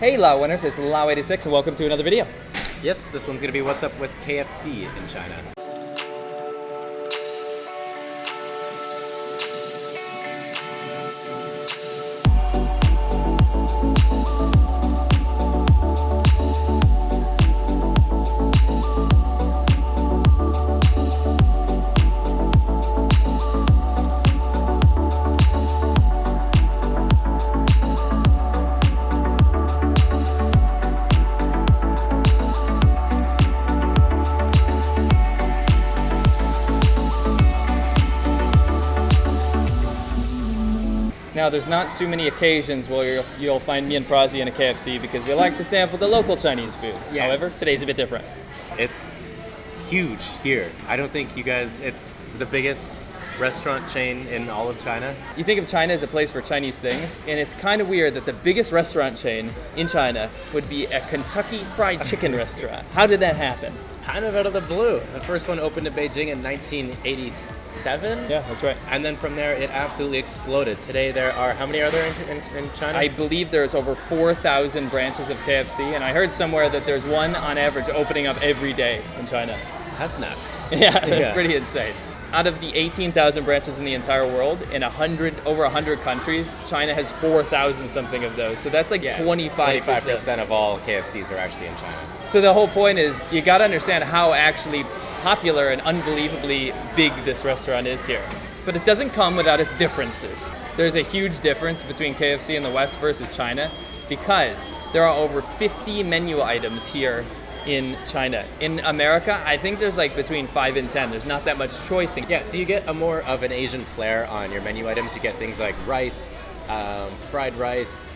Hey Laowinners, it's Lao86 and welcome to another video. Yes, this one's going to be what's up with KFC in China. Now, there's not too many occasions where you'll find me and Prozzie in a KFC because we like to sample the local Chinese food. Yeah. However, today's a bit different. It's huge here. I don't think you guys, it's the biggest restaurant chain in all of China. You think of China as a place for Chinese things, and it's kind of weird that the biggest restaurant chain in China would be a Kentucky Fried Chicken restaurant. How did that happen? Kind of out of the blue. The first one opened in Beijing in 1987. Yeah, that's right. And then from there, it absolutely exploded. Today, there are, how many are there in China? I believe there's over 4,000 branches of KFC, and I heard somewhere that there's one on average opening up every day in China. That's nuts. Yeah, that's pretty insane. Out of the 18,000 branches in the entire world, in over 100 countries, China has 4,000 something of those. So that's like 25% of all KFCs are actually in China. So the whole point is you got to understand how actually popular and unbelievably big this restaurant is here. But it doesn't come without its differences. There's a huge difference between KFC in the West versus China because there are over 50 menu items here in China. In America, I think there's like between 5 and 10. There's not that much choice. Yeah, so you get a more of an Asian flair on your menu items. You get things like rice, fried rice,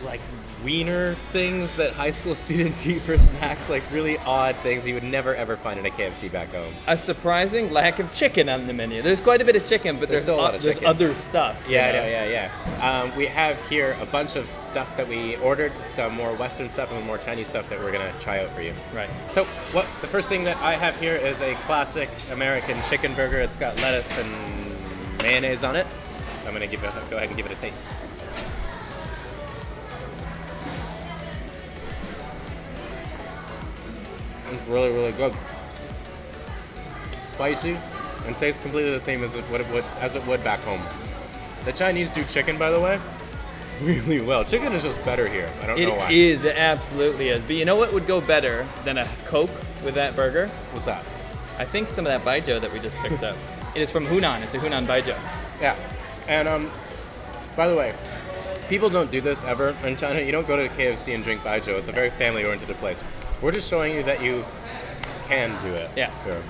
like wiener things that high school students eat for snacks, like really odd things you would never ever find in a KFC back home. A surprising lack of chicken on the menu. There's quite a bit of chicken, but there's still a lot of chicken. Other stuff. Yeah, yeah. We have here a bunch of stuff that we ordered, some more Western stuff and more Chinese stuff that we're gonna try out for you. Right. So the first thing that I have here is a classic American chicken burger. It's got lettuce and mayonnaise on it. I'm gonna go ahead and give it a taste. It's really, really good. Spicy and tastes completely the same as it would back home. The Chinese do chicken, by the way, really well. Chicken is just better here. I don't know why. It is. It absolutely is. But you know what would go better than a Coke with that burger? What's that? I think some of that baijiu that we just picked up. It is from Hunan. It's a Hunan baijiu. Yeah. And by the way, people don't do this ever in China. You don't go to KFC and drink baijiu. It's a very family-oriented place. We're just showing you that you can do it. Yes. Sure.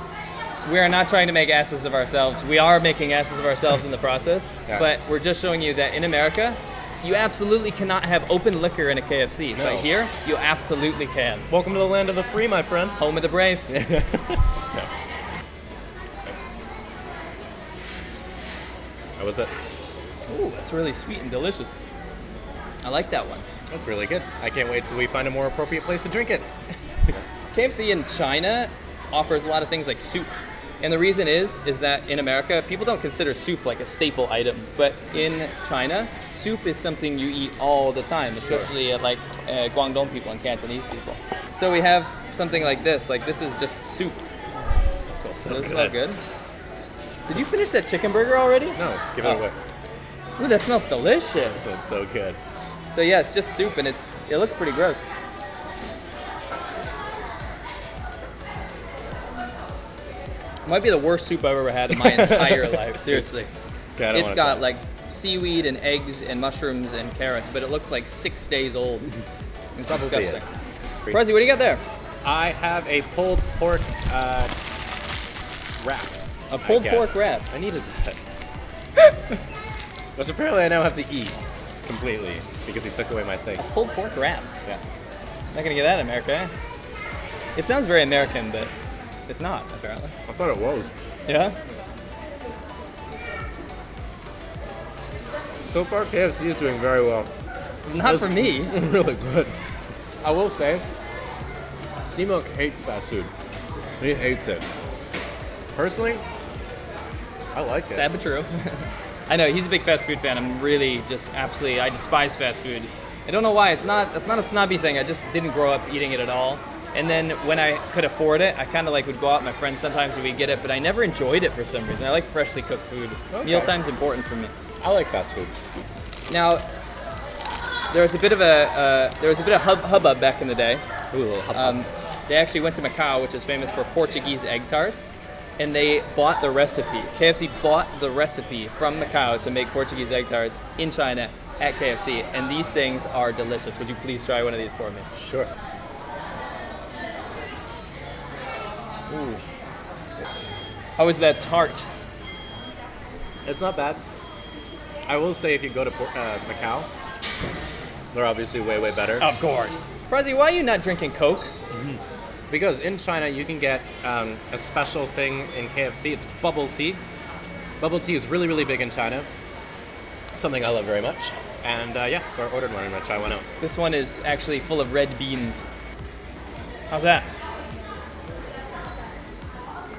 We are not trying to make asses of ourselves. We are making asses of ourselves in the process. Yeah. But we're just showing you that in America, you absolutely cannot have open liquor in a KFC. No. But here, you absolutely can. Welcome to the land of the free, my friend. Home of the brave. How was it? Ooh, that's really sweet and delicious. I like that one. That's really good. I can't wait till we find a more appropriate place to drink it. KFC in China offers a lot of things like soup. And the reason is that in America, people don't consider soup like a staple item. But in China, soup is something you eat all the time, especially like Guangdong people and Cantonese people. So we have something like this. Like this is just soup. It smells so Does it good. smell good? Did you finish that chicken burger already? No, give it away. Ooh, that smells delicious. It smells so good. So yeah, it's just soup and it looks pretty gross. Might be the worst soup I've ever had in my entire life, seriously. Okay, It's got like seaweed and eggs and mushrooms and carrots, but it looks like 6 days old. It's Probably disgusting. is. Prozzie, what do you got there? I have a pulled pork wrap. A pulled I guess. pork wrap. I needed that. Which apparently I now have to eat completely because he took away my thing. Pulled pork wrap. Yeah. Not gonna get that in America, eh? It sounds very American, but it's not, apparently. I thought it was. Yeah? So far, KFC is doing very well. Not for me. Really good. I will say, C-Milk hates fast food. He hates it. Personally, I like it. Sad but true. I know, he's a big fast food fan. I'm really just absolutely, I despise fast food. I don't know why. It's not a snobby thing. I just didn't grow up eating it at all. And then when I could afford it, I kind of like would go out with my friends sometimes and we'd get it, but I never enjoyed it for some reason. I like freshly cooked food. Okay. Mealtime's important for me. I like fast food. Now, there was a bit of hubbub back in the day. Ooh, a little hubbub. They actually went to Macau, which is famous for Portuguese egg tarts, and they bought the recipe. KFC bought the recipe from Macau to make Portuguese egg tarts in China at KFC, and these things are delicious. Would you please try one of these for me? Sure. Ooh. How is that tart? It's not bad. I will say if you go to Macau, they're obviously way, way better. Of course. Prozzie, why are you not drinking Coke? Because in China, you can get a special thing in KFC. It's bubble tea. Bubble tea is really, really big in China. Something I love very much. And yeah, so I ordered one and I tried one out. This one is actually full of red beans. How's that?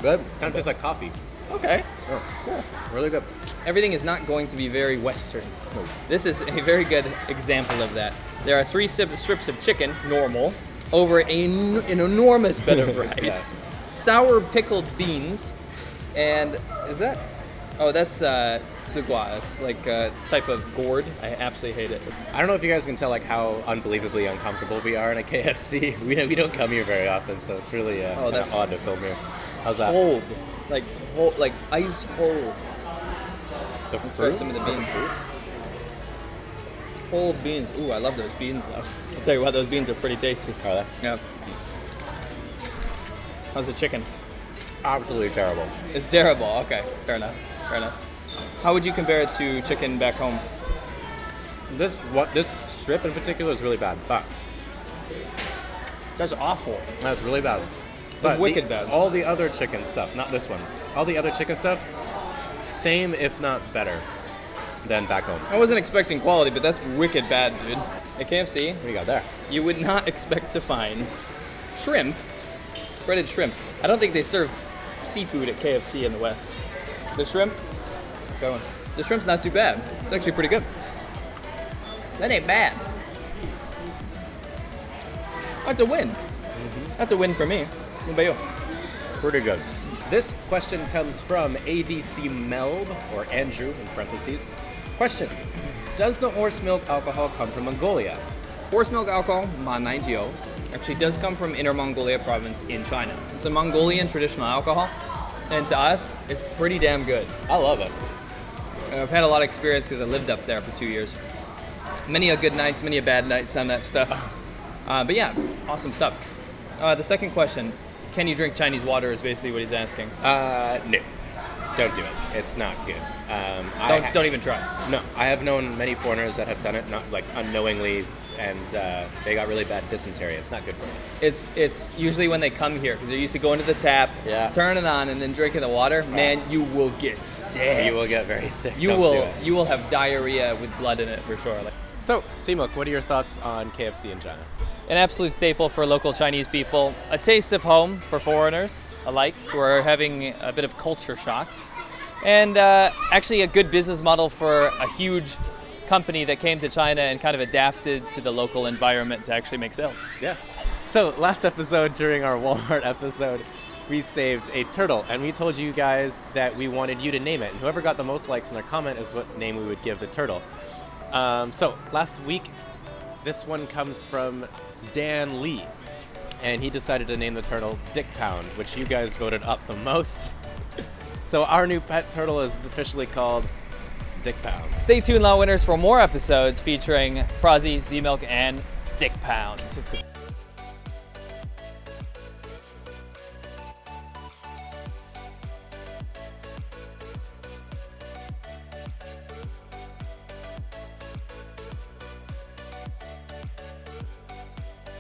Good. It kind of tastes like coffee. Okay. Oh, cool. Really good. Everything is not going to be very Western. This is a very good example of that. There are 3 strips of chicken, normal, over an enormous bed of rice, Yeah. sour pickled beans, and is that? Oh, that's sigua. It's like a type of gourd. I absolutely hate it. I don't know if you guys can tell like how unbelievably uncomfortable we are in a KFC. We don't come here very often, so it's really that's odd to film here. How's that? Cold, like ice cold. The Let's try fruit? some of the beans. Cold beans. Ooh, I love those beans though. I'll tell you what, those beans are pretty tasty. Are they? Yeah. How's the chicken? Absolutely terrible. It's terrible. Okay, fair enough. Fair enough. How would you compare it to chicken back home? This strip in particular is really bad, but That's awful. that's really bad. Wicked bad. All the other chicken stuff, not this one. All the other chicken stuff, same if not better than back home. I wasn't expecting quality, but that's wicked bad, dude. At KFC, What do you got there? you would not expect to find shrimp, breaded shrimp. I don't think they serve seafood at KFC in the West. The shrimp, try one. The shrimp's not too bad. It's actually pretty good. That ain't bad. That's a win. That's a win for me. What about you? Pretty good. This question comes from ADC Melb, or Andrew in parentheses. Question: does the horse milk alcohol come from Mongolia? Horse milk alcohol, Ma 90, actually does come from Inner Mongolia province in China. It's a Mongolian traditional alcohol, and to us, it's pretty damn good. I love it. I've had a lot of experience because I lived up there for 2 years. Many a good nights, many a bad nights on that stuff. But yeah, awesome stuff. The second question, can you drink Chinese water is basically what he's asking. No, don't do it. It's not good. Don't even try. No, I have known many foreigners that have done it, not like unknowingly, and they got really bad dysentery. It's not good for them. It's usually when they come here because they're used to going to the tap, Yeah. turning it on, and then drinking the water. Man, you will get sick. You will get very sick. You Don't do will. it. You will have diarrhea with blood in it for sure. So, Seamook, what are your thoughts on KFC in China? An absolute staple for local Chinese people. A taste of home for foreigners alike who are having a bit of culture shock. And actually a good business model for a huge company that came to China and kind of adapted to the local environment to actually make sales. Yeah. So, last episode, during our Walmart episode, we saved a turtle, and we told you guys that we wanted you to name it. And whoever got the most likes in their comment is what name we would give the turtle. So, last week, this one comes from Dan Lee, and he decided to name the turtle Dick Pound, which you guys voted up the most. So our new pet turtle is officially called Dick Pound. Stay tuned, Laowinners, for more episodes featuring Prozzie, Z-Milk, and Dick Pound.